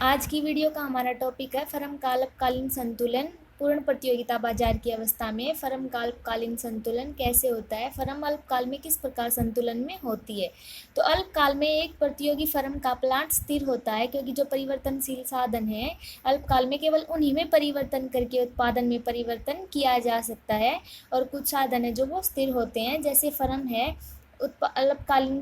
आज की वीडियो का हमारा टॉपिक है फर्म का अल्पकालीन संतुलन। पूर्ण प्रतियोगिता बाजार की अवस्था में फर्म का अल्पकालीन संतुलन कैसे होता है, फर्म अल्पकाल में किस प्रकार संतुलन में होती है। तो अल्पकाल में एक प्रतियोगी फर्म का प्लांट स्थिर होता है, क्योंकि जो परिवर्तनशील साधन है अल्पकाल में केवल उन्हीं में परिवर्तन करके उत्पादन में परिवर्तन किया जा सकता है, और कुछ साधन है जो वो स्थिर होते हैं। जैसे फर्म है अल्पकालीन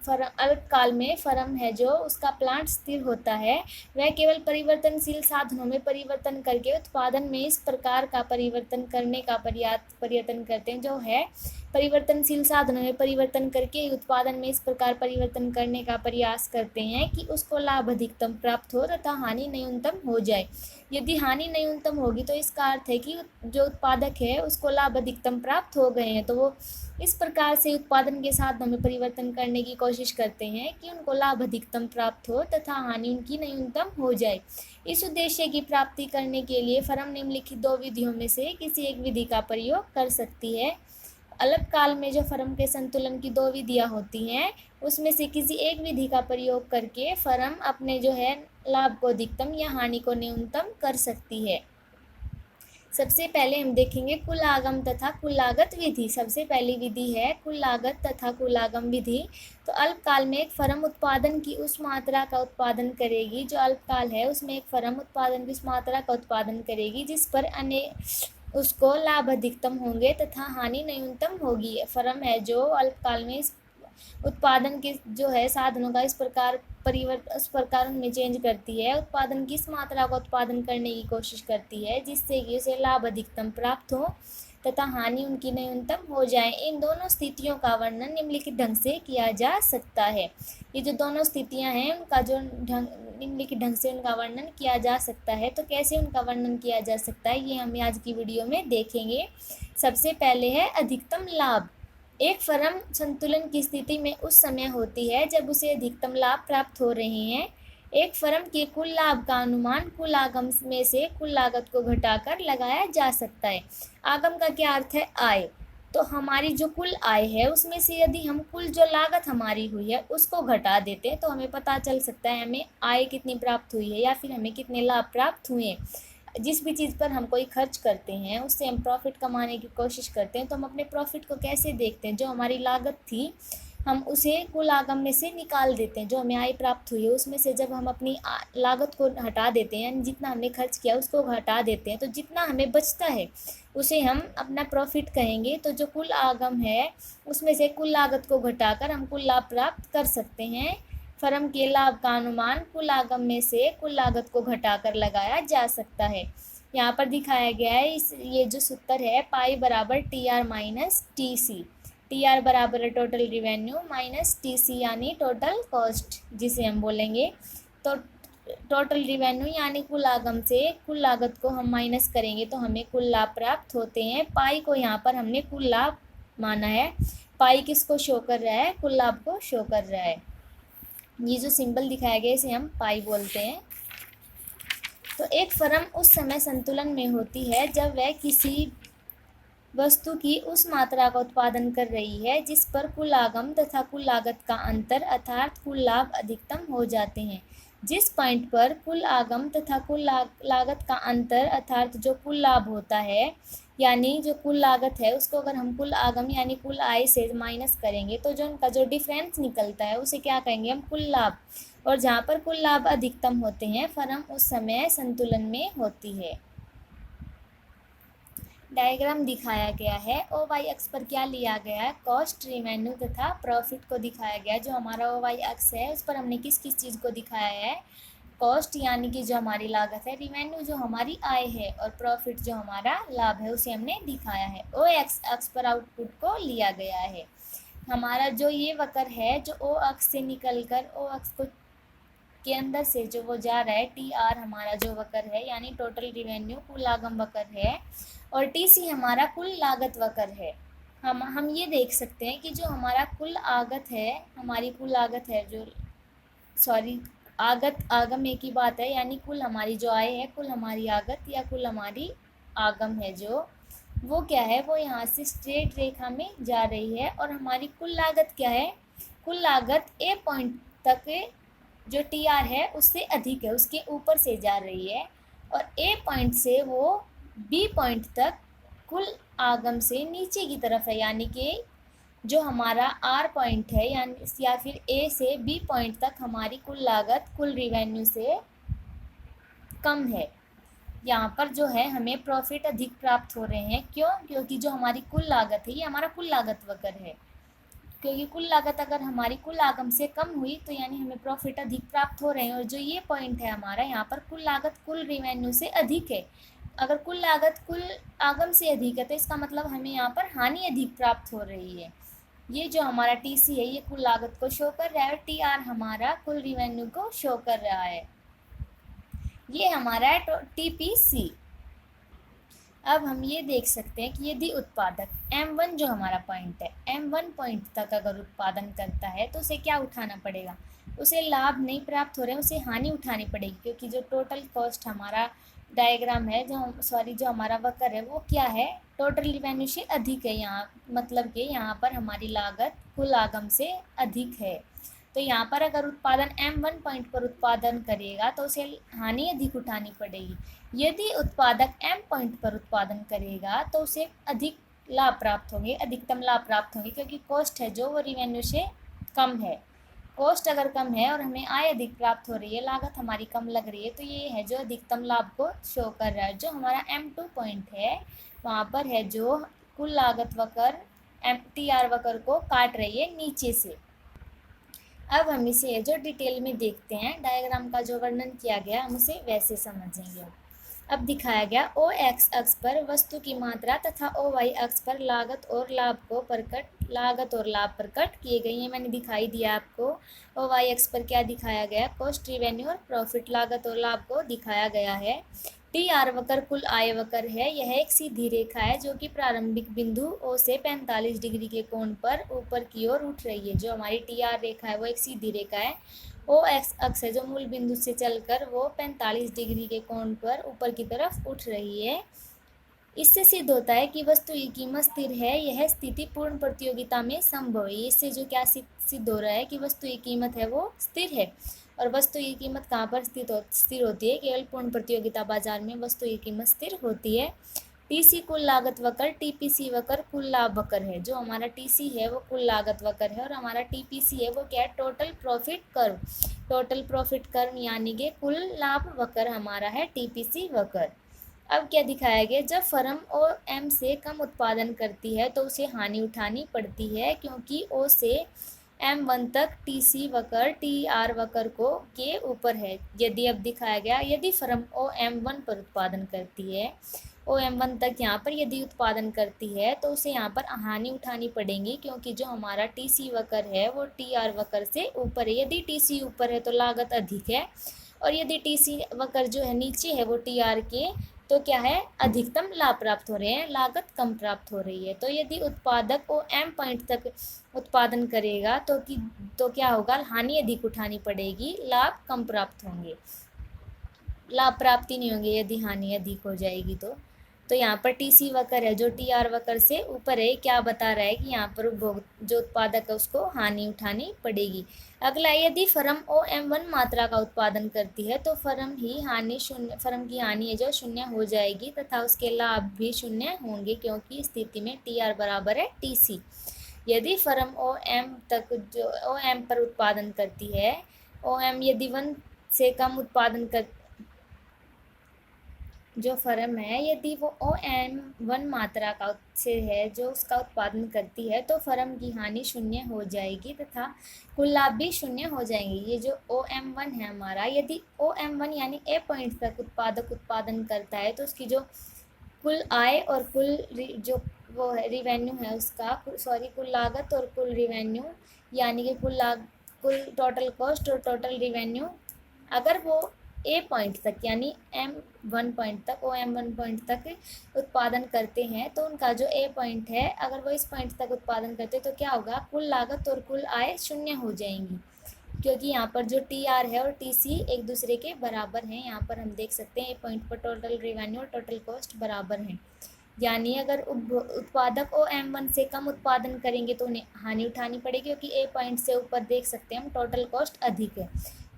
अल्पकाल में फर्म है जो उसका प्लांट स्थिर होता है, वह केवल परिवर्तनशील साधनों में परिवर्तन करके उत्पादन में इस प्रकार का परिवर्तन करने का प्रयत्न करते हैं, जो है परिवर्तनशील साधनों में परिवर्तन करके उत्पादन में इस प्रकार परिवर्तन करने का प्रयास करते हैं कि उसको लाभ अधिकतम प्राप्त हो तथा हानि न्यूनतम हो जाए। यदि हानि न्यूनतम होगी तो इसका अर्थ है कि जो उत्पादक है उसको लाभ अधिकतम प्राप्त हो गए हैं, तो वो इस प्रकार से उत्पादन के साधनों में परिवर्तन करने की कोशिश करते हैं कि उनको लाभ अधिकतम प्राप्त हो तथा हानि उनकी न्यूनतम हो जाए। इस उद्देश्य की प्राप्ति करने के लिए फर्म निम्नलिखित दो विधियों में से किसी एक विधि का प्रयोग कर सकती है। अल्पकाल में जो फर्म के संतुलन की दो विधियां होती हैं, उसमें से किसी एक विधि का प्रयोग करके फर्म अपने जो है लाभ को अधिकतम या हानि को न्यूनतम कर सकती है। सबसे पहले हम देखेंगे कुल आगम तथा कुल लागत विधि। सबसे पहली विधि है कुल लागत तथा कुल आगम विधि। तो अल्पकाल में एक फर्म उत्पादन की उस मात्रा का उत्पादन करेगी, जो अल्पकाल है उसमें एक फर्म उत्पादन की उस मात्रा का उत्पादन करेगी जिस पर अन्य उसको लाभ अधिकतम होंगे तथा हानि न्यूनतम होगी। फर्म है जो अल्पकाल में इस उत्पादन के जो है साधनों का इस प्रकार उनमें चेंज करती है, उत्पादन की इस मात्रा का उत्पादन करने की कोशिश करती है जिससे कि उसे लाभ अधिकतम प्राप्त हो तथा हानि उनकी न्यूनतम हो जाए। इन दोनों स्थितियों का वर्णन निम्नलिखित ढंग से किया जा सकता है। ये जो दोनों स्थितियां हैं उनका जो निम्नलिखित ढंग से उनका वर्णन किया जा सकता है। तो कैसे उनका वर्णन किया जा सकता है ये हम आज की वीडियो में देखेंगे। सबसे पहले है अधिकतम लाभ। एक फर्म संतुलन की स्थिति में उस समय होती है जब उसे अधिकतम लाभ प्राप्त हो रहे हैं। एक फर्म के कुल लाभ का अनुमान कुल आगम में से कुल लागत को घटाकर लगाया जा सकता है। आगम का क्या अर्थ है? आय। तो हमारी जो कुल आय है उसमें से यदि हम कुल जो लागत हमारी हुई है उसको घटा देते हैं तो हमें पता चल सकता है हमें आय कितनी प्राप्त हुई है या फिर हमें कितने लाभ प्राप्त हुए हैं। जिस भी चीज़ पर हम कोई खर्च करते हैं उससे हम प्रॉफिट कमाने की कोशिश करते हैं, तो हम अपने प्रॉफिट को कैसे देखते हैं? जो हमारी लागत थी हम उसे कुल आगम में से निकाल देते हैं। जो हमें आय प्राप्त हुई है उसमें से जब हम अपनी लागत को हटा देते हैं, जितना हमने खर्च किया उसको हटा देते हैं, तो जितना हमें बचता है उसे हम अपना प्रॉफिट कहेंगे। तो जो कुल आगम है उसमें से कुल लागत को घटाकर हम कुल लाभ प्राप्त कर सकते हैं। फर्म के लाभ का अनुमान कुल आगम में से कुल लागत को घटाकर लगाया जा सकता है। यहाँ पर दिखाया गया है ये जो सूत्र है पाई बराबर T R minus T C. T R बराबर है total revenue minus T C यानी टोटल कॉस्ट, जिसे हम बोलेंगे। तो टोटल रिवेन्यू यानी कुल आगम से कुल लागत को हम माइनस करेंगे तो हमें कुल लाभ प्राप्त होते हैं। पाई को यहाँ पर हमने कुल लाभ माना है। पाई किसको शो कर रहा है? कुल लाभ को शो कर रहा है। ये जो सिंबल दिखाया गया इसे हम पाई बोलते हैं। तो एक फर्म उस समय संतुलन में होती है जब वह किसी वस्तु की उस मात्रा का उत्पादन कर रही है जिस पर कुल आगम तथा कुल लागत का अंतर अर्थात कुल लाभ अधिकतम हो जाते हैं। जिस पॉइंट पर कुल आगम तथा कुल लागत का अंतर अर्थात जो कुल लाभ होता है यानी जो कुल लागत है उसको अगर हम कुल आगम यानी कुल आय से माइनस करेंगे तो जो उनका जो डिफरेंस निकलता है उसे क्या कहेंगे हम? कुल लाभ। और जहाँ पर कुल लाभ अधिकतम होते हैं फर्म उस समय संतुलन में होती है। डायग्राम दिखाया गया है। ओ वाई अक्ष पर क्या लिया गया है? कॉस्ट, रिवेन्यू तथा प्रॉफिट को दिखाया गया है। जो हमारा ओ वाई अक्ष है उस पर हमने किस किस चीज़ को दिखाया है? कॉस्ट यानी कि जो हमारी लागत है, रिवेन्यू जो हमारी आय है, और प्रॉफिट जो हमारा लाभ है उसे हमने दिखाया है। ओ एक्स अक्ष पर आउटपुट को लिया गया है। हमारा जो ये वक्र है जो ओ अक्ष से निकलकर ओ अक्ष को के अंदर से जो वो जा रहा है, टी आर हमारा जो वक्र है यानी टोटल रिवेन्यू कुल आगम वक्र है, और टी सी हमारा कुल लागत वक्र है। हम ये देख सकते हैं कि जो हमारा कुल आगत है, हमारी कुल लागत है जो आगत आगम एक ही बात है, यानी कुल हमारी जो आय है, कुल हमारी आगत या कुल हमारी आगम है जो वो क्या है, वो यहाँ से स्ट्रेट रेखा में जा रही है। और हमारी कुल लागत क्या है? कुल लागत ए पॉइंट तक जो टी आर है उससे अधिक है, उसके ऊपर से जा रही है, और ए पॉइंट से वो बी पॉइंट तक कुल आगम से नीचे की तरफ है, यानी कि जो हमारा आर पॉइंट है या फिर ए से बी पॉइंट तक हमारी कुल लागत कुल रिवेन्यू से कम है। यहाँ पर जो है हमें प्रॉफिट अधिक प्राप्त हो रहे हैं। क्यों? क्योंकि जो हमारी कुल लागत है ये हमारा कुल लागत वक्र है, क्योंकि कुल लागत अगर हमारी कुल आगम से कम हुई तो यानी हमें प्रॉफिट अधिक प्राप्त हो रहे हैं। और जो ये पॉइंट है हमारा, यहाँ पर कुल लागत कुल रिवेन्यू से अधिक है। अगर कुल लागत कुल आगम से अधिक है तो इसका मतलब हमें यहाँ पर हानि अधिक प्राप्त हो रही है। ये जो हमारा टीसी है ये कुल लागत को शो कर रहा है, और टीआर हमारा कुल रिवेन्यू को शो कर रहा है। ये हमारा है टीपीसी। अब हम ये देख सकते हैं कि यदि उत्पादक M1 जो हमारा पॉइंट है, M1 पॉइंट तक अगर उत्पादन करता है तो उसे क्या उठाना पड़ेगा? उसे लाभ नहीं प्राप्त हो रहे हैं, उसे हानि उठानी पड़ेगी, क्योंकि जो टोटल कॉस्ट हमारा डायग्राम है, जो हमारा वक्र है वो क्या है, टोटल रिवेन्यू से अधिक है। यहाँ मतलब कि यहाँ पर हमारी लागत कुल आगम से अधिक है। तो यहाँ पर अगर उत्पादन M1 पॉइंट पर उत्पादन करेगा तो उसे हानि अधिक उठानी पड़ेगी। यदि उत्पादक M पॉइंट पर उत्पादन करेगा तो उसे अधिक लाभ प्राप्त होंगे, अधिकतम लाभ प्राप्त होंगे, क्योंकि कॉस्ट है जो वो रिवेन्यू से कम है। कॉस्ट अगर कम है और हमें आय अधिक प्राप्त हो रही है, लागत हमारी कम लग रही है, तो ये है जो अधिकतम लाभ को शो कर रहा है। जो हमारा M2 पॉइंट है वहाँ पर है जो कुल लागत वक्र MTR वक्र को काट रही है नीचे से। अब हम इसे जो डिटेल में देखते हैं, डायग्राम का जो वर्णन किया गया हम उसे वैसे समझेंगे। अब दिखाया गया ओ एक्स अक्ष पर वस्तु की मात्रा तथा ओ वाई अक्ष पर लागत और लाभ प्रकट किए गए। ये मैंने दिखाई दिया आपको। ओ वाई अक्ष पर क्या दिखाया गया? कॉस्ट, रिवेन्यू और प्रॉफिट, लागत और लाभ को दिखाया गया है। टी आर वक्र कुल आय वक्र है। यह एक सीधी रेखा है जो कि प्रारंभिक बिंदु ओ से 45 डिग्री के कोण पर ऊपर की ओर उठ रही है। जो हमारी टी आर रेखा है वो एक सीधी रेखा है। ओ एक्स अक्ष है जो मूल बिंदु से चलकर वो 45 डिग्री के कोण पर ऊपर की तरफ उठ रही है। इससे सिद्ध होता है कि वस्तु की कीमत स्थिर है। यह स्थिति पूर्ण प्रतियोगिता में संभव है। इससे जो क्या सिद्ध हो रहा है कि वस्तु की कीमत है वो स्थिर है। और वस्तु की कीमत कहाँ पर स्थिर होती है? केवल पूर्ण प्रतियोगिता बाजार में वस्तु की कीमत स्थिर होती है। टीसी कुल लागत वक्र, टीपीसी वक्र कुल लाभ वक्र है। जो हमारा टीसी है वो कुल लागत वक्र है, और हमारा टीपीसी है वो क्या है? Total profit curve. Total profit curve यानी कि कुल लाभ वक्र हमारा है टीपीसी वक्र। अब क्या दिखाया गया? जब फर्म ओ एम से कम उत्पादन करती है तो उसे हानि उठानी पड़ती है, क्योंकि ओ से M1 तक टीसी वक्र TR वक्र को के ऊपर है। यदि अब दिखाया गया यदि फर्म ओ M1 पर उत्पादन करती है, ओ M1 तक यहाँ पर यदि उत्पादन करती है तो उसे यहाँ पर हानि उठानी पड़ेगी, क्योंकि जो हमारा TC वक्र है वो TR वक्र से ऊपर है। यदि TC ऊपर है तो लागत अधिक है, और यदि TC वक्र जो है नीचे है वो TR के, तो क्या है? अधिकतम लाभ प्राप्त हो रहे हैं, लागत कम प्राप्त हो रही है। तो यदि उत्पादक ओ M पॉइंट तक उत्पादन करेगा तो क्या होगा? हानि अधिक उठानी पड़ेगी, लाभ कम प्राप्त होंगे, लाभ प्राप्ति नहीं होंगे यदि हानि अधिक हो जाएगी तो यहाँ पर टीसी वक्र है जो टीआर वक्र से ऊपर है। क्या बता रहा है कि यहाँ पर जो उत्पादक है उसको हानि उठानी पड़ेगी। अगला, यदि फर्म ओ M1 मात्रा का उत्पादन करती है तो फर्म की हानि है जो शून्य हो जाएगी तथा उसके लाभ भी शून्य होंगे, क्योंकि स्थिति में टीआर बराबर है टीसी। यदि फर्म ओ एम पर उत्पादन करती है, ओ एम यदि 1 से कम उत्पादन कर जो फर्म है यदि वो OM1 मात्रा का से है जो उसका उत्पादन करती है तो फर्म की हानि शून्य हो जाएगी तथा कुल लाभ भी शून्य हो जाएंगे। ये जो OM1 है हमारा, यदि OM1 यानी ए पॉइंट तक उत्पादक उत्पादन करता है तो उसकी जो कुल आय और जो वो है रिवेन्यू है उसका कुल लागत और कुल रिवेन्यू यानी कि कुल टोटल कॉस्ट और टोटल रिवेन्यू, अगर वो ए पॉइंट तक यानी M1 पॉइंट तक OM1 पॉइंट तक उत्पादन करते हैं तो उनका जो ए पॉइंट है अगर वो इस पॉइंट तक उत्पादन करते तो क्या होगा? कुल लागत और कुल आय शून्य हो जाएंगी, क्योंकि यहाँ पर जो TR है और TC एक दूसरे के बराबर हैं। यहाँ पर हम देख सकते हैं ए पॉइंट पर टोटल रिवेन्यू और टोटल कॉस्ट बराबर हैं। यानी अगर उत्पादक OM1 से कम उत्पादन करेंगे तो उन्हें हानि उठानी पड़ेगी, क्योंकि ए पॉइंट से ऊपर देख सकते हैं हम टोटल कॉस्ट अधिक है।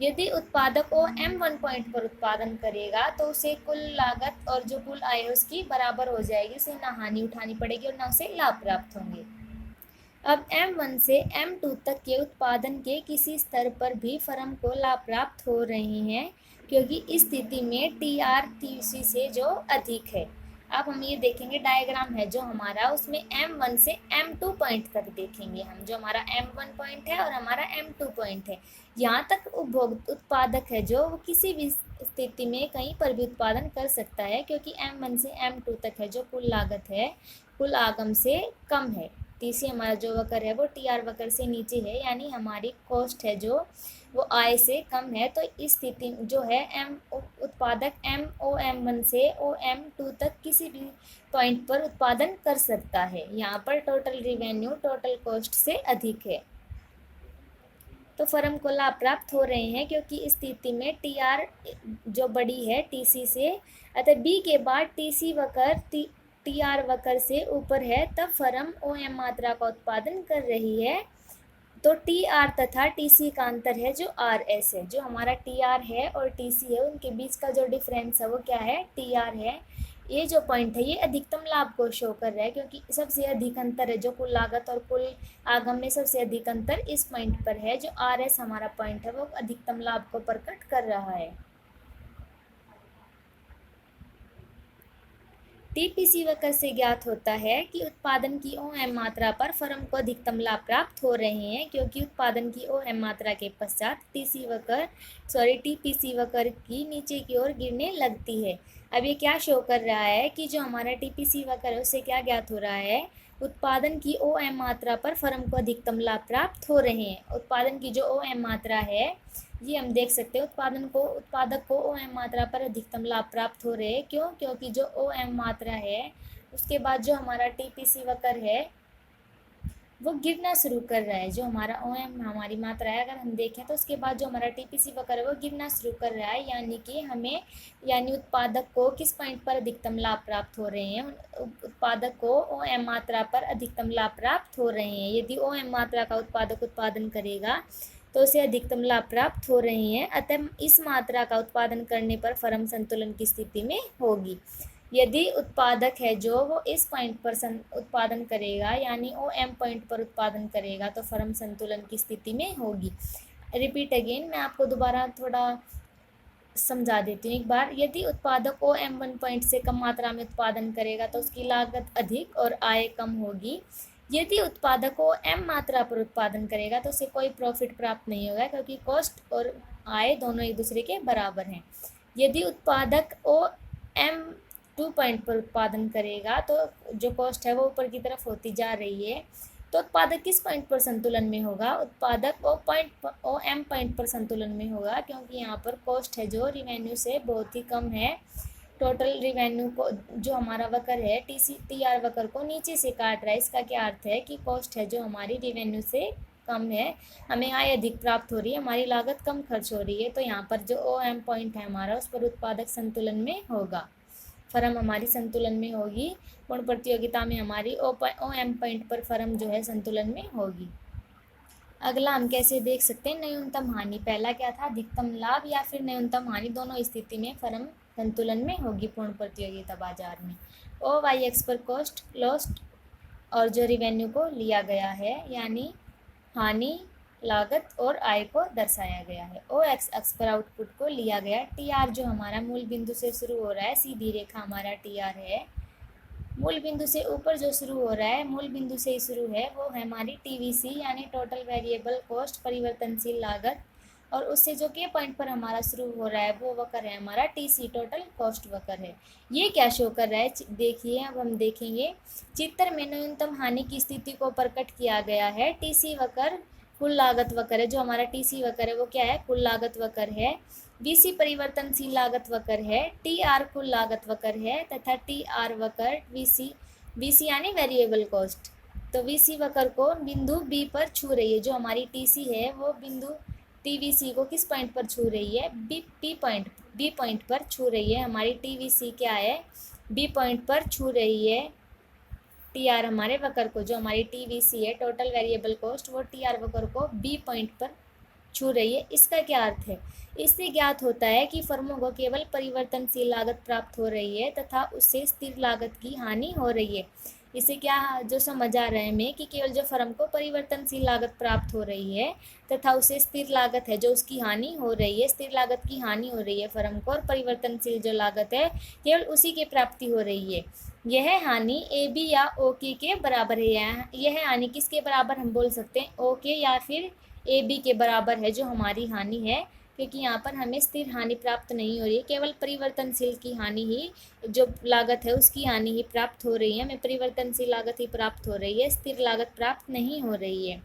यदि उत्पादक ओ M1 पॉइंट पर उत्पादन करेगा तो उसे कुल लागत और जो कुल आय है उसकी बराबर हो जाएगी, उसे ना हानि उठानी पड़ेगी और ना उसे लाभ प्राप्त होंगे। अब M1 से M2 तक के उत्पादन के किसी स्तर पर भी फर्म को लाभ प्राप्त हो रहे हैं, क्योंकि इस स्थिति में TR TC से जो अधिक है। अब हम ये देखेंगे डायग्राम है जो हमारा, उसमें M1 से M2 पॉइंट तक देखेंगे हम, जो हमारा M1 पॉइंट है और हमारा M2 पॉइंट है। यहाँ तक उपभोग उत्पादक है जो वो किसी भी स्थिति में कहीं पर भी उत्पादन कर सकता है, क्योंकि M1 से M2 तक है जो कुल लागत है कुल आगम से कम है। TC हमारा जो वक्र है वो TR वक्र से नीचे है, यानी हमारी कॉस्ट है जो वो आय से कम है। तो इस स्थिति जो है उत्पादक M1 से M2 तक किसी भी पॉइंट पर उत्पादन कर सकता है। यहाँ पर टोटल रिवेन्यू टोटल कॉस्ट से अधिक है, तो फर्म को लाभ प्राप्त हो रहे हैं, क्योंकि इस स्थिति में TR जो बड़ी है TC से, अतः B के बाद TC वक्र TR वक्र से ऊपर है, तब फर्म OM मात्रा का उत्पादन कर रही है। तो TR तथा TC का अंतर है जो RS है। जो हमारा TR है और TC है उनके बीच का जो डिफरेंस है वो क्या है, TR है। ये जो पॉइंट है ये अधिकतम लाभ को शो कर रहा है, क्योंकि सबसे अधिक अंतर है जो कुल लागत और कुल आगम में सबसे अधिक अंतर इस पॉइंट पर है। जो RS हमारा पॉइंट है वो अधिकतम लाभ को प्रकट कर रहा है। TPC वक्र से ज्ञात होता है कि उत्पादन की OM मात्रा पर फर्म को अधिकतम लाभ प्राप्त हो रहे हैं, क्योंकि उत्पादन की OM मात्रा के पश्चात TPC वक्र की नीचे की ओर गिरने लगती है। अब ये क्या शो कर रहा है कि जो हमारा TPC वक्र है उससे क्या ज्ञात हो रहा है, उत्पादन की OM मात्रा पर फर्म को अधिकतम लाभ प्राप्त हो रहे हैं। उत्पादन की जो OM मात्रा है ये हम देख सकते हैं, उत्पादक को OM मात्रा पर अधिकतम लाभ प्राप्त हो रहे हैं। क्यों? क्योंकि जो OM मात्रा है उसके बाद जो हमारा TPC वक्र है वो गिरना शुरू कर रहा है। जो हमारा OM हमारी मात्रा है अगर हम देखें तो उसके बाद जो हमारा TPC वक्र है वो गिरना शुरू कर रहा है, यानी उत्पादक को किस पॉइंट पर अधिकतम लाभ प्राप्त हो रहे हैं, उत्पादक को OM मात्रा पर अधिकतम लाभ प्राप्त हो रहे हैं। यदि OM मात्रा का उत्पादक उत्पादन करेगा तो उसे अधिकतम लाभ प्राप्त हो रहे हैं, अतः इस मात्रा का उत्पादन करने पर फर्म संतुलन की स्थिति में होगी। यदि उत्पादक है जो वो इस पॉइंट पर उत्पादन करेगा, यानी OM पॉइंट पर उत्पादन करेगा, तो फर्म संतुलन की स्थिति में होगी। रिपीट अगेन, मैं आपको दोबारा थोड़ा समझा देती हूँ एक बार। यदि उत्पादक OM1 पॉइंट से कम मात्रा में उत्पादन करेगा तो उसकी लागत अधिक और आय कम होगी। यदि उत्पादक M मात्रा पर उत्पादन करेगा तो उसे कोई प्रॉफिट प्राप्त नहीं होगा, क्योंकि कॉस्ट और आय दोनों एक दूसरे के बराबर हैं। यदि उत्पादक M2 पॉइंट पर उत्पादन करेगा तो जो कॉस्ट है वो ऊपर की तरफ होती जा रही है, तो उत्पादक किस पॉइंट पर संतुलन में होगा, उत्पादक OM पॉइंट पर संतुलन में होगा, क्योंकि यहाँ पर कॉस्ट है जो रिवेन्यू से बहुत ही कम है। टोटल रिवेन्यू को जो हमारा वक्र है TR वक्र को नीचे से काट रहा है। इसका क्या अर्थ है कि कॉस्ट है जो हमारी रिवेन्यू से कम है, हमें आय अधिक प्राप्त हो रही है, हमारी लागत कम खर्च हो रही है। तो यहाँ पर जो OM पॉइंट है हमारा उस पर उत्पादक संतुलन में होगा, फर्म हमारी संतुलन में होगी। पूर्ण प्रतियोगिता में हमारी OM पॉइंट पर फर्म जो है संतुलन में होगी। अगला हम कैसे देख सकते हैं, न्यूनतम हानि। पहला क्या था, अधिकतम लाभ या फिर न्यूनतम हानि, दोनों स्थिति में फर्म संतुलन में होगी पूर्ण प्रतियोगिता बाजार में। OYX पर कॉस्ट लॉस्ट और जो रिवेन्यू को लिया गया है, यानी हानि, लागत और आय को दर्शाया गया है। OX अक्ष पर आउटपुट को लिया गया। TR जो हमारा मूल बिंदु से शुरू हो रहा है, सीधी रेखा हमारा TR है। मूल बिंदु से ऊपर जो शुरू हो रहा है, मूल बिंदु से ही शुरू है, वो है हमारी TVC यानी टोटल वेरिएबल कॉस्ट, परिवर्तनशील लागत। और उससे जो के पॉइंट पर हमारा शुरू हो रहा है वो वक्र है हमारा TC, टोटल कॉस्ट वक्र है। ये क्या शो कर रहा है, देखिए अब हम देखेंगे। चित्र में न्यूनतम हानि की स्थिति को प्रकट किया गया है। TC वक्र कुल लागत वक्र है, जो हमारा TC वक्र है वो क्या है, कुल लागत वक्र है। VC परिवर्तनशील लागत वक्र है। TR कुल लागत वक्र है तथा TR वक्र VC यानी वेरिएबल कॉस्ट। तो VC वक्र को बिंदु B पर छू रही है, जो हमारी TC है वो बिंदु TVC को किस पॉइंट पर छू रही है, B पॉइंट पर छू रही है। हमारी TVC क्या है, B पॉइंट पर छू रही है। TR हमारे वक्र को, जो हमारी TVC है टोटल वेरिएबल कॉस्ट, वो TR वक्र को B पॉइंट पर छू रही है। इसका क्या अर्थ है? इससे ज्ञात होता है कि फर्मों को केवल परिवर्तनशील लागत प्राप्त हो रही है तथा उससे स्थिर लागत की हानि हो रही है। इससे क्या जो समझ आ रहा है हमें कि केवल जो फर्म को परिवर्तनशील लागत प्राप्त हो रही है तथा उसे स्थिर लागत है जो उसकी हानि हो रही है, स्थिर लागत की हानि हो रही है फर्म को, और परिवर्तनशील जो लागत है केवल उसी की प्राप्ति हो रही है। यह हानि ए बी या ओ के बराबर है। यह हानि किसके बराबर हम बोल सकते हैं? ओ के या फिर ए बी के बराबर है जो हमारी हानि है, क्योंकि यहाँ पर हमें स्थिर हानि प्राप्त नहीं हो रही है, केवल परिवर्तनशील की हानि ही, जो लागत है उसकी हानि ही प्राप्त हो रही है। हमें परिवर्तनशील लागत ही प्राप्त हो रही है, स्थिर लागत प्राप्त नहीं हो रही है,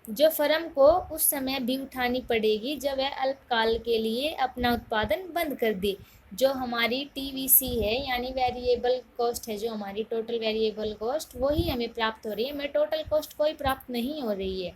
जो फर्म को उस समय भी उठानी पड़ेगी जब वह अल्पकाल के लिए अपना उत्पादन बंद कर दे। जो हमारी टीवीसी है यानी वेरिएबल कॉस्ट है, जो हमारी टोटल वेरिएबल कॉस्ट, वही हमें प्राप्त हो रही है, हमें टोटल कॉस्ट कोई प्राप्त नहीं हो रही है।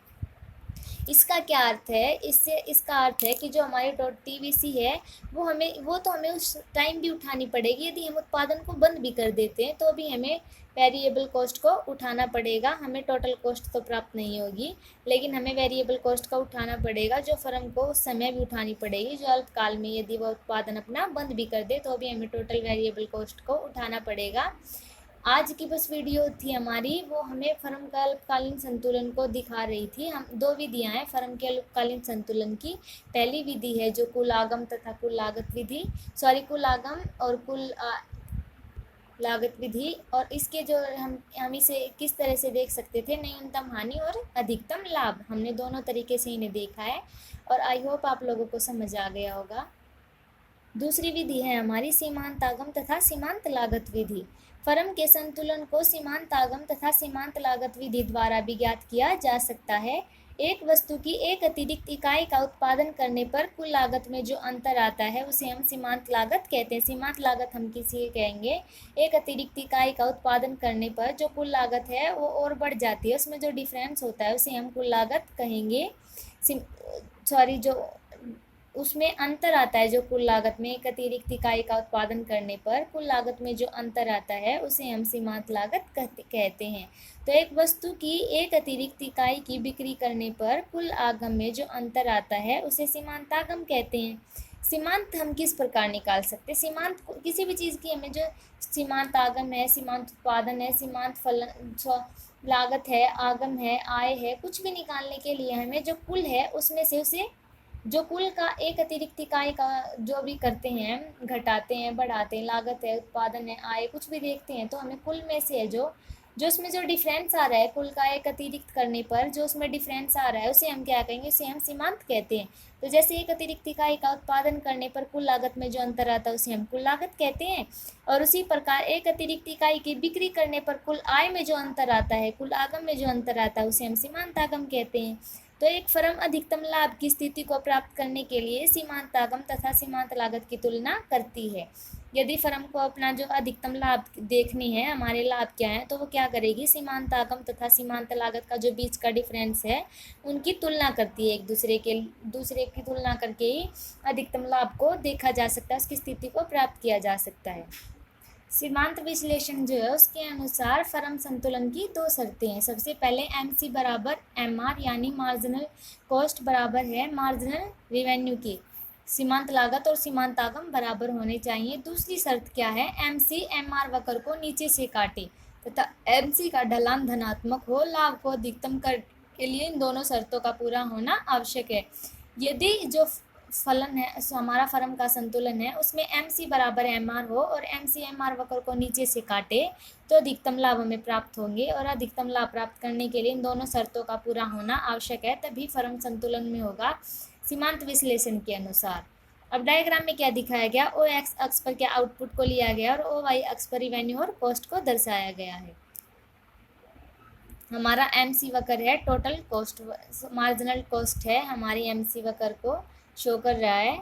इसका क्या अर्थ है? इसका अर्थ है कि जो हमारी टीवीसी है वो तो हमें उस टाइम भी उठानी पड़ेगी। यदि हम उत्पादन को बंद भी कर देते हैं तो भी हमें वेरिएबल कॉस्ट को उठाना पड़ेगा, हमें टोटल कॉस्ट तो प्राप्त नहीं होगी, लेकिन हमें वेरिएबल कॉस्ट का उठाना पड़ेगा, जो फर्म को उस समय भी उठानी पड़ेगी, जो अल्पकाल में यदि वह उत्पादन अपना बंद भी कर दे तो भी हमें टोटल वेरिएबल कॉस्ट को उठाना पड़ेगा। आज की बस वीडियो थी हमारी, वो हमें फर्म का अल्पकालीन संतुलन को दिखा रही थी। हम दो विधियां हैं फर्म के अल्पकालीन संतुलन की। पहली विधि है जो कुल आगम तथा कुल लागत विधि, कुल आगम और कुल लागत विधि, और इसके जो हम इसे किस तरह से देख सकते थे, न्यूनतम हानि और अधिकतम लाभ, हमने दोनों तरीके से इन्हें देखा है और आई होप आप लोगों को समझ आ गया होगा। दूसरी विधि है हमारी सीमांत आगम तथा सीमांत लागत विधि। फर्म के संतुलन को सीमांत आगम तथा सीमांत लागत विधि द्वारा भी ज्ञात किया जा सकता है। एक वस्तु की एक अतिरिक्त इकाई का उत्पादन करने पर कुल लागत में जो अंतर आता है उसे हम सीमांत लागत कहते हैं। सीमांत लागत हम किसी कहेंगे, एक अतिरिक्त इकाई का उत्पादन करने पर जो कुल लागत है वो और बढ़ जाती है, उसमें जो डिफरेंस होता है उसे हम कुल लागत कहेंगे। जो उसमें अंतर आता है, जो कुल लागत में एक अतिरिक्त इकाई का उत्पादन करने पर कुल लागत में जो अंतर आता है उसे हम सीमांत लागत कहते हैं। तो एक वस्तु की एक अतिरिक्त इकाई की बिक्री करने पर कुल आगम में जो अंतर आता है उसे सीमांतागम कहते हैं। सीमांत हम किस प्रकार निकाल सकते हैं? सीमांत किसी भी चीज़ की हमें जो सीमांत आगम है, सीमांत उत्पादन है, सीमांत फलन लागत है, आगम है, आय है, कुछ भी निकालने के लिए हमें जो कुल है उसमें से उसे जो कुल का एक अतिरिक्त इकाई का जो भी करते हैं, घटाते हैं, बढ़ाते हैं, लागत है, उत्पादन है, आय, कुछ भी देखते हैं तो हमें कुल में से है जो उसमें जो डिफरेंस आ रहा है, कुल का एक अतिरिक्त करने पर जो उसमें डिफरेंस आ रहा है उसे हम क्या कहेंगे? उसे हम सीमांत कहते हैं। तो जैसे एक अतिरिक्त इकाई का उत्पादन करने पर कुल लागत में जो अंतर आता है उसे हम कुल लागत कहते हैं, और उसी प्रकार एक अतिरिक्त इकाई की बिक्री करने पर कुल आय में जो अंतर आता है, कुल आगम में जो अंतर आता है उसे हम सीमांत आगम कहते हैं। तो एक फर्म अधिकतम लाभ की स्थिति को प्राप्त करने के लिए सीमांत आगम तथा सीमांत लागत की तुलना करती है। यदि फर्म को अपना जो अधिकतम लाभ देखनी है, हमारे लाभ क्या है, तो वो क्या करेगी? सीमांत आगम तथा सीमांत लागत का जो बीच का डिफरेंस है उनकी तुलना करती है, एक दूसरे की तुलना करके ही अधिकतम लाभ को देखा जा सकता है, उसकी स्थिति को प्राप्त किया जा सकता है। सीमांत विश्लेषण जो है उसके अनुसार फर्म संतुलन की दो शर्तें हैं। सबसे पहले MC बराबर MR यानी मार्जिनल कॉस्ट बराबर है मार्जिनल रेवेन्यू की। सीमांत लागत और सीमांत आगम बराबर होने चाहिए। दूसरी शर्त क्या है? MC MR वक्र को नीचे से काटे तथा MC का ढलान धनात्मक हो। लाभ को अधिकतम कर के लिए इन दोनों शर्तों का पूरा होना आवश्यक है। यदि जो फलन है, हमारा फर्म का संतुलन है, उसमें MC बराबर MR हो और MC MR वक्र को नीचे से काटे तो अधिकतम लाभ हमें प्राप्त होंगे, और अधिकतम लाभ प्राप्त करने के लिए इन दोनों शर्तों का पूरा होना आवश्यक है, तभी फर्म संतुलन में होगा सीमांत विश्लेषण के अनुसार। अब डायग्राम में क्या दिखाया गया? OX अक्ष पर क्या आउटपुट को लिया गया और OY अक्ष पर रेवेन्यू और कॉस्ट को दर्शाया गया है। हमारा MC वक्र है टोटल कॉस्ट, मार्जिनल कॉस्ट है हमारी MC वक्र को शो कर रहा है।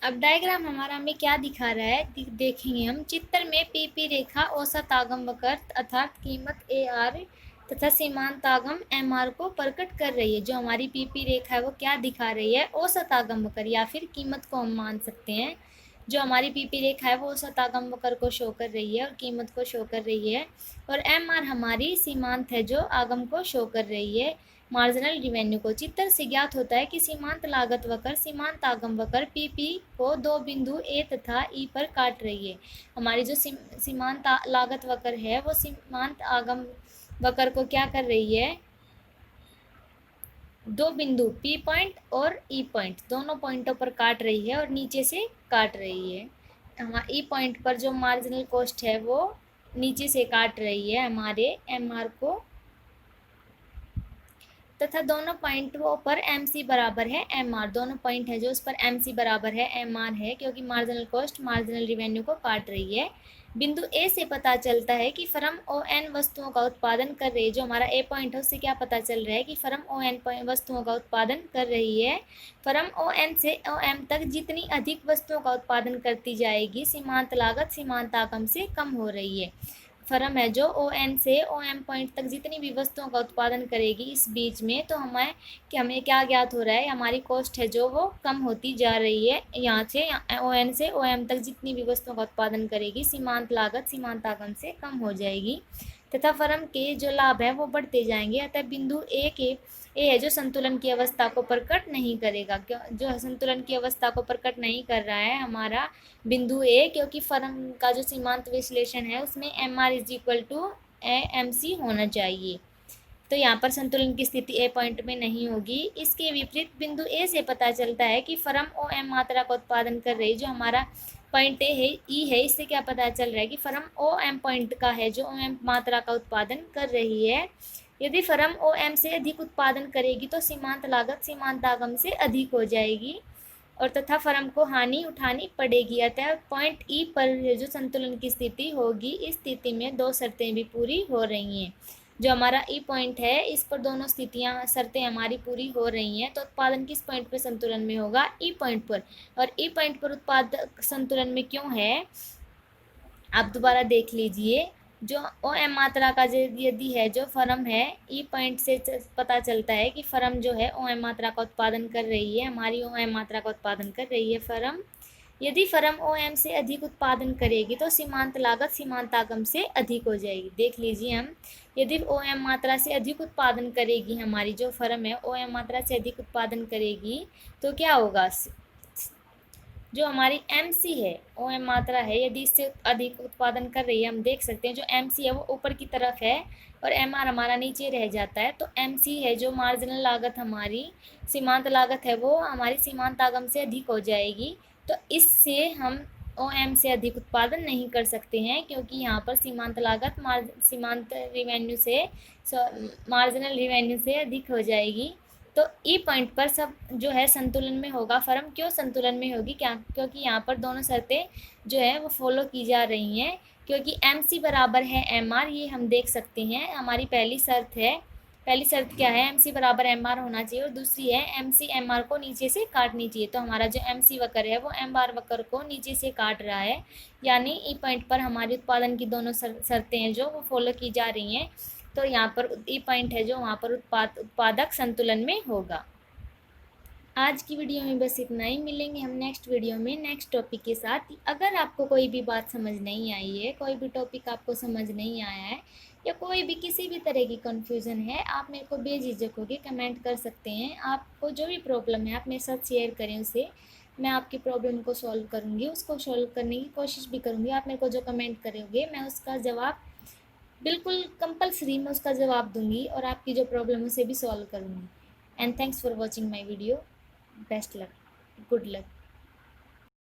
अब डायग्राम हमारा हमें क्या दिखा रहा है देखेंगे हम। चित्र में PP रेखा औसत आगम वक्र अर्थात कीमत AR तथा सीमांत आगम MR को प्रकट कर रही है। जो हमारी PP रेखा है वो क्या दिखा रही है? औसत आगम वक्र या फिर कीमत को हम मान सकते हैं। जो हमारी PP रेखा है वो औसत आगम वक्र को शो कर रही है और कीमत को शो कर रही है, और MR हमारी सीमांत है जो आगम को शो कर रही है। मार्जिनल रिवेन्यू को। चित्र से ज्ञात होता है कि सीमांत लागत वक्र सीमांत आगम वक्र पीपी को दो बिंदु ए तथा ई पर काट रही है। हमारी जो सीमांत लागत वक्र है वो सीमांत आगम वक्र को क्या कर रही है, दो बिंदु पी पॉइंट और ई पॉइंट दोनों पॉइंटों पर काट रही है और नीचे से काट रही है। हमारे ई पॉइंट पर जो मार्जिनल कॉस्ट है वो नीचे से काट रही है हमारे एम आर को, तथा दोनों पॉइंटों पर एम सी बराबर है एम आर। दोनों पॉइंट है जो उस पर एम सी बराबर है एम आर है, क्योंकि मार्जिनल कॉस्ट मार्जिनल रिवेन्यू को काट रही है। बिंदु ए से पता चलता है कि फर्म ओ एन वस्तुओं का उत्पादन कर रही है। जो हमारा ए पॉइंट है उससे क्या पता चल रहा है कि फर्म ओ एन वस्तुओं का उत्पादन कर रही है। फर्म ओ एन से ओ एम तक जितनी अधिक वस्तुओं का उत्पादन करती जाएगी, सीमांत लागत सीमांत आगम से कम हो रही है। फर्म है जो ओ एन से ओ एम पॉइंट तक जितनी भी वस्तुओं का उत्पादन करेगी इस बीच में, तो हमें क्या ज्ञात हो रहा है, हमारी कॉस्ट है जो वो कम होती जा रही है। यहाँ से ओ एन से ओ एम तक जितनी भी वस्तुओं का उत्पादन करेगी, सीमांत लागत सीमांत आगम से कम हो जाएगी तथा फर्म के जो लाभ है वो बढ़ते जाएंगे। अतः बिंदु ए है जो संतुलन की अवस्था को प्रकट नहीं करेगा। क्यों जो संतुलन की अवस्था को प्रकट नहीं कर रहा है हमारा बिंदु ए, क्योंकि फर्म का जो सीमांत विश्लेषण है उसमें M R is equal to M C होना चाहिए। तो यहाँ पर संतुलन की स्थिति ए पॉइंट में नहीं होगी। इसके विपरीत बिंदु ए से पता चलता है कि फर्म ओ एम मात्रा का उत्पादन कर रही है। जो हमारा पॉइंट ए है ई है, इससे क्या पता चल रहा है कि फर्म ओ एम पॉइंट का है जो ओ एम मात्रा का उत्पादन कर रही है। यदि फर्म ओ एम से अधिक उत्पादन करेगी तो सीमांत लागत सीमांत आगम से अधिक हो जाएगी और तथा फर्म को हानि उठानी पड़ेगी। अतः पॉइंट ई पर जो संतुलन की स्थिति होगी, इस स्थिति में दो शर्तें भी पूरी हो रही हैं। जो हमारा ई पॉइंट है इस पर दोनों स्थितियां शर्तें हमारी पूरी हो रही हैं, तो उत्पादन किस पॉइंट पर संतुलन में होगा, ई पॉइंट पर। और ई पॉइंट पर उत्पादक संतुलन में क्यों है, आप दोबारा देख लीजिए। जो ओ एम मात्रा का यदि है जो फर्म है, ई पॉइंट से पता चलता है कि फर्म जो है ओ एम मात्रा का उत्पादन कर रही है, हमारी ओ एम मात्रा का उत्पादन कर रही है फर्म। यदि फर्म ओ एम से अधिक उत्पादन करेगी तो सीमांत लागत सीमांत आगम से अधिक हो जाएगी। देख लीजिए हम, यदि ओ एम मात्रा से अधिक उत्पादन करेगी हमारी जो फर्म है, ओ एम मात्रा से अधिक उत्पादन करेगी तो क्या होगा, जो हमारी एम सी है ओ एम मात्रा है यदि इससे अधिक उत्पादन कर रही है, हम देख सकते हैं जो एम सी है वो ऊपर की तरफ है और एम आर हमारा नीचे रह जाता है। तो एम सी है जो मार्जिनल लागत हमारी सीमांत लागत है वो हमारी सीमांत आगम से अधिक हो जाएगी। तो इससे हम ओ एम से अधिक उत्पादन नहीं कर सकते हैं, क्योंकि यहाँ पर सीमांत लागत सीमांत रिवेन्यू से मार्जिनल रिवेन्यू से अधिक हो जाएगी। तो ई पॉइंट पर सब जो है संतुलन में होगा। फर्म क्यों संतुलन में होगी, क्या, क्योंकि यहाँ पर दोनों शर्तें जो है वो फॉलो की जा रही हैं। क्योंकि एम सी बराबर है एम आर, ये हम देख सकते हैं हमारी पहली शर्त है। पहली शर्त क्या है, एम सी बराबर एम आर होना चाहिए और दूसरी है एम सी एम आर को नीचे से काटनी चाहिए। तो हमारा जो एम सी वक्र है वो एम आर वक्र को नीचे से काट रहा है, यानी ई पॉइंट पर हमारी उत्पादन की दोनों शर्तें हैं जो वो फॉलो की जा रही हैं। तो यहाँ पर ई पॉइंट है जो वहाँ पर उत्पादक संतुलन में होगा। आज की वीडियो में बस इतना ही। मिलेंगे हम नेक्स्ट वीडियो में नेक्स्ट टॉपिक के साथ। अगर आपको कोई भी बात समझ नहीं आई है, कोई भी टॉपिक आपको समझ नहीं आया है या कोई भी किसी भी तरह की कन्फ्यूज़न है, आप मेरे को बेझिझक होकर कमेंट कर सकते हैं। आपको जो भी प्रॉब्लम है आप मेरे साथ शेयर करें उसे, मैं आपकी प्रॉब्लम को सॉल्व करूँगी, उसको सॉल्व करने की कोशिश भी करूँगी। आप मेरे को जो कमेंट करोगे मैं उसका जवाब बिल्कुल कंपलसरी मैं उसका जवाब दूंगी और आपकी जो प्रॉब्लम है उसे भी सॉल्व करूँगी। And thanks for watching my video. Best luck, good luck.